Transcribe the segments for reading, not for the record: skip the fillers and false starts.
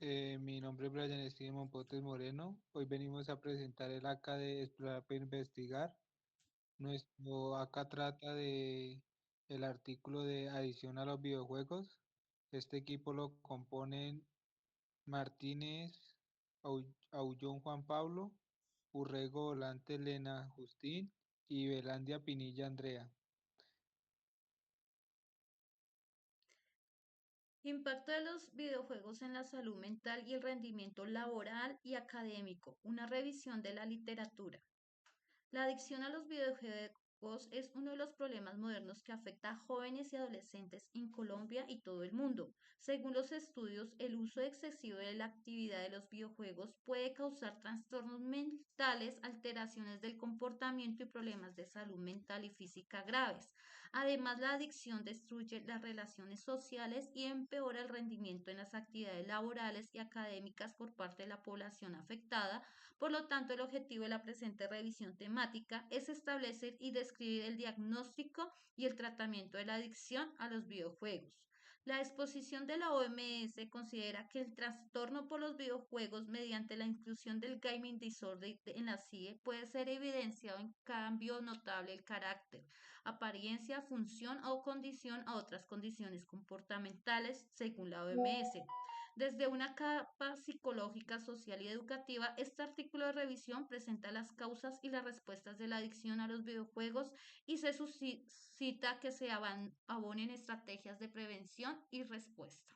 Mi nombre es Brian Steven Monpotes Moreno. Hoy venimos a presentar el acta de Explorar para Investigar. Nuestro acá trata de el artículo de adición a los videojuegos. Este equipo lo componen Martínez Aullón Juan Pablo, Urrego Volante Elena Justín y Belandia Pinilla Andrea. Impacto de los videojuegos en la salud mental y el rendimiento laboral y académico. Una revisión de la literatura. La adicción a los videojuegos es uno de los problemas modernos que afecta a jóvenes y adolescentes en Colombia y todo el mundo. Según los estudios, el uso excesivo de la actividad de los videojuegos puede causar trastornos mentales, alteraciones del comportamiento y problemas de salud mental y física graves. Además, la adicción destruye las relaciones sociales y empeora el rendimiento en las actividades laborales y académicas por parte de la población afectada. Por lo tanto, el objetivo de la presente revisión temática es establecer y describir el diagnóstico y el tratamiento de la adicción a los videojuegos. La exposición de la OMS considera que el trastorno por los videojuegos mediante la inclusión del gaming disorder en la CIE puede ser evidenciado en cambio notable el carácter, apariencia, función o condición a otras condiciones comportamentales según la OMS. Desde una capa psicológica, social y educativa, este artículo de revisión presenta las causas y las respuestas de la adicción a los videojuegos y se suscita que se abonen estrategias de prevención y respuesta.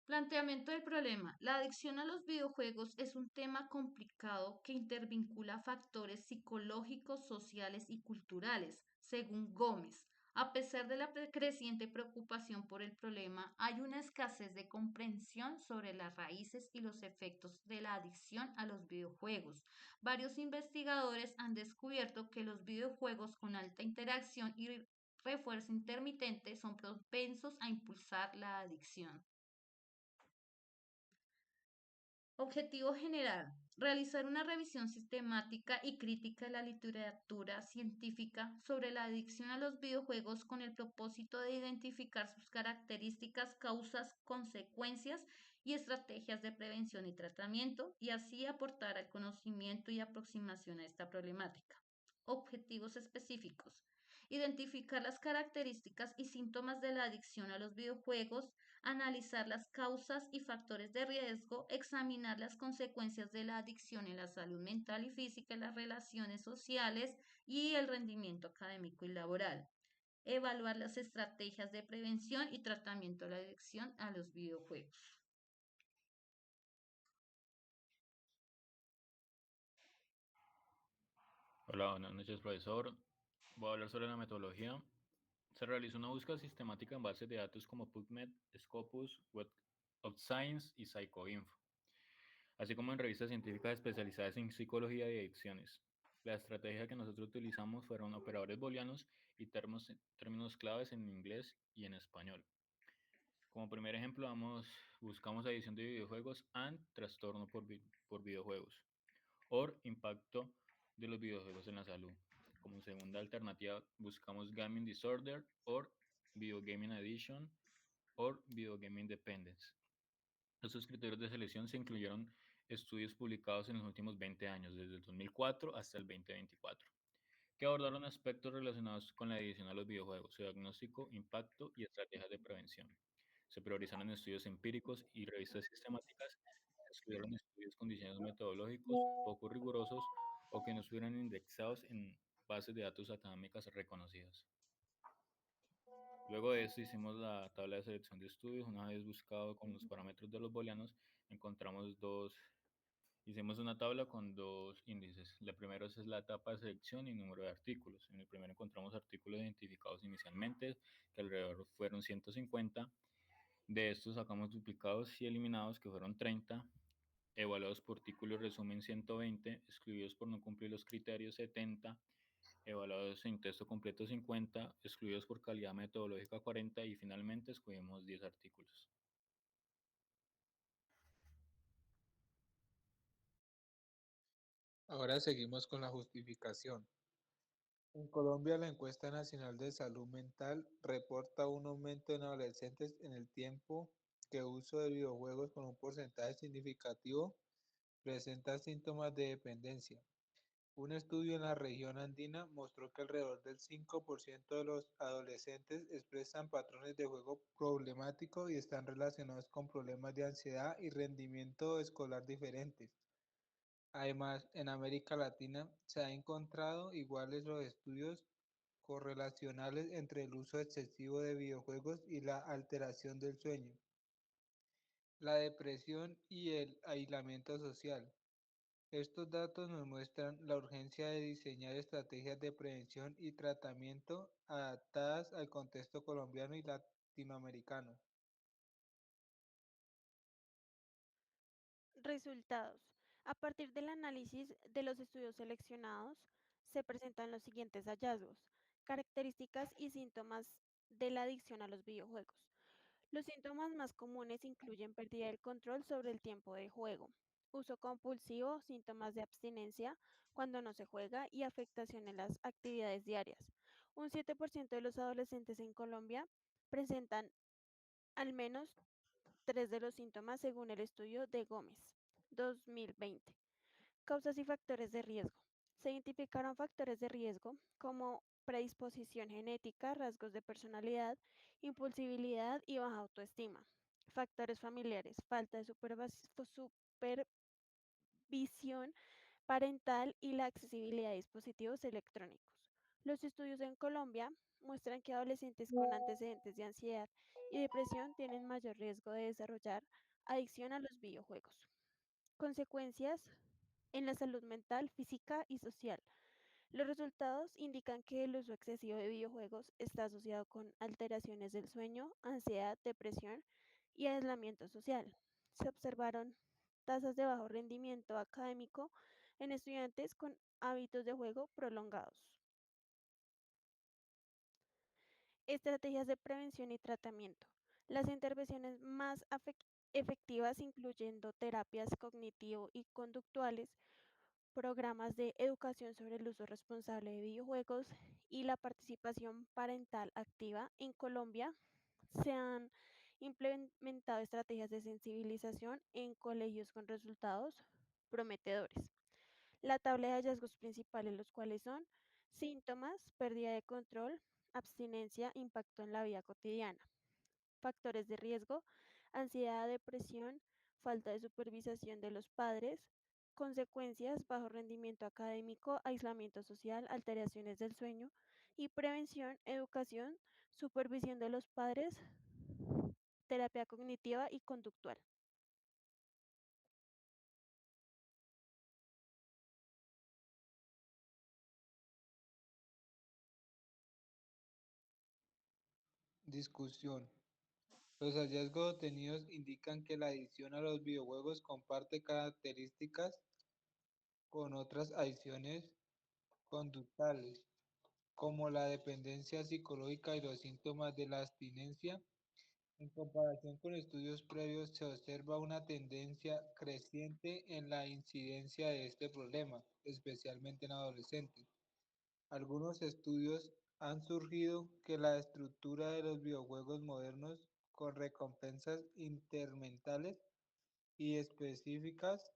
Planteamiento del problema. La adicción a los videojuegos es un tema complicado que intervincula factores psicológicos, sociales y culturales, según Gómez. A pesar de la creciente preocupación por el problema, hay una escasez de comprensión sobre las raíces y los efectos de la adicción a los videojuegos. Varios investigadores han descubierto que los videojuegos con alta interacción y refuerzo intermitente son propensos a impulsar la adicción. Objetivo general. Realizar una revisión sistemática y crítica de la literatura científica sobre la adicción a los videojuegos con el propósito de identificar sus características, causas, consecuencias y estrategias de prevención y tratamiento y así aportar al conocimiento y aproximación a esta problemática. Objetivos específicos. Identificar las características y síntomas de la adicción a los videojuegos, analizar las causas y factores de riesgo, examinar las consecuencias de la adicción en la salud mental y física, en las relaciones sociales y el rendimiento académico y laboral. Evaluar las estrategias de prevención y tratamiento de la adicción a los videojuegos. Hola, buenas noches, profesor. Voy a hablar sobre la metodología. Se realizó una búsqueda sistemática en bases de datos como PubMed, Scopus, Web of Science y PsychoInfo, así como en revistas científicas especializadas en psicología y adicciones. La estrategia que nosotros utilizamos fueron operadores booleanos y términos claves en inglés y en español. Como primer ejemplo, buscamos adición de videojuegos and trastorno por videojuegos, or impacto de los videojuegos en la salud. Como segunda alternativa, buscamos gaming disorder, or video gaming addiction, or video gaming dependence. Estos criterios de selección se incluyeron estudios publicados en los últimos 20 años, desde el 2004 hasta el 2024, que abordaron aspectos relacionados con la adicción a los videojuegos, su diagnóstico, impacto y estrategias de prevención. Se priorizaron estudios empíricos y revistas sistemáticas que excluyeron estudios con diseños metodológicos poco rigurosos o que no estuvieran indexados en bases de datos académicas reconocidas. Luego de esto hicimos la tabla de selección de estudios. Una vez buscado con los parámetros de los booleanos, hicimos una tabla con dos índices. La primera es la etapa de selección y número de artículos. En el primero encontramos artículos identificados inicialmente, que alrededor fueron 150. De estos sacamos duplicados y eliminados, que fueron 30. Evaluados por título y resumen 120, excluidos por no cumplir los criterios 70, evaluados en texto completo 50, excluidos por calidad metodológica 40 y finalmente escogimos 10 artículos. Ahora seguimos con la justificación. En Colombia, la encuesta nacional de salud mental reporta un aumento en adolescentes en el tiempo que uso de videojuegos con un porcentaje significativo presenta síntomas de dependencia. Un estudio en la región andina mostró que alrededor del 5% de los adolescentes expresan patrones de juego problemáticos y están relacionados con problemas de ansiedad y rendimiento escolar diferentes. Además, en América Latina se han encontrado iguales los estudios correlacionales entre el uso excesivo de videojuegos y la alteración del sueño, la depresión y el aislamiento social. Estos datos nos muestran la urgencia de diseñar estrategias de prevención y tratamiento adaptadas al contexto colombiano y latinoamericano. Resultados. A partir del análisis de los estudios seleccionados, se presentan los siguientes hallazgos, características y síntomas de la adicción a los videojuegos. Los síntomas más comunes incluyen pérdida del control sobre el tiempo de juego, uso compulsivo, síntomas de abstinencia cuando no se juega y afectación en las actividades diarias. Un 7% de los adolescentes en Colombia presentan al menos tres de los síntomas según el estudio de Gómez 2020. Causas y factores de riesgo. Se identificaron factores de riesgo como predisposición genética, rasgos de personalidad, impulsibilidad y baja autoestima. Factores familiares, falta de supervisión parental y la accesibilidad de dispositivos electrónicos. Los estudios en Colombia muestran que adolescentes con antecedentes de ansiedad y depresión tienen mayor riesgo de desarrollar adicción a los videojuegos. Consecuencias en la salud mental, física y social. Los resultados indican que el uso excesivo de videojuegos está asociado con alteraciones del sueño, ansiedad, depresión y aislamiento social. Se observaron tasas de bajo rendimiento académico en estudiantes con hábitos de juego prolongados. Estrategias de prevención y tratamiento. Las intervenciones más efectivas incluyendo terapias cognitivo y conductuales, programas de educación sobre el uso responsable de videojuegos y la participación parental activa. En Colombia se han implementado estrategias de sensibilización en colegios con resultados prometedores. La tabla de hallazgos principales, los cuales son síntomas, pérdida de control, abstinencia, impacto en la vida cotidiana. Factores de riesgo, ansiedad, depresión, falta de supervisación de los padres, consecuencias, bajo rendimiento académico, aislamiento social, alteraciones del sueño y prevención, educación, supervisión de los padres, terapia cognitiva y conductual. Discusión. Los hallazgos obtenidos indican que la adicción a los videojuegos comparte características con otras adicciones conductuales, como la dependencia psicológica y los síntomas de la abstinencia. En comparación con estudios previos, se observa una tendencia creciente en la incidencia de este problema, especialmente en adolescentes. Algunos estudios han surgido que la estructura de los videojuegos modernos con recompensas intermentales y específicas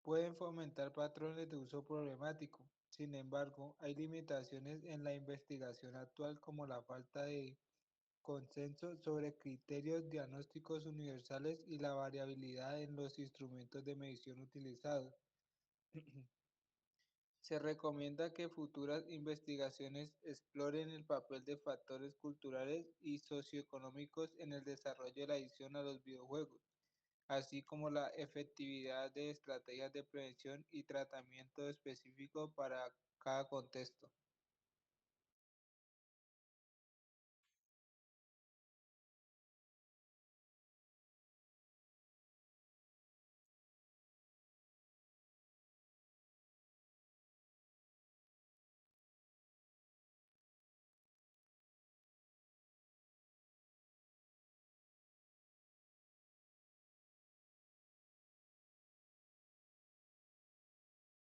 pueden fomentar patrones de uso problemático. Sin embargo, hay limitaciones en la investigación actual como la falta de consenso sobre criterios diagnósticos universales y la variabilidad en los instrumentos de medición utilizados. Se recomienda que futuras investigaciones exploren el papel de factores culturales y socioeconómicos en el desarrollo de la adicción a los videojuegos, así como la efectividad de estrategias de prevención y tratamiento específico para cada contexto.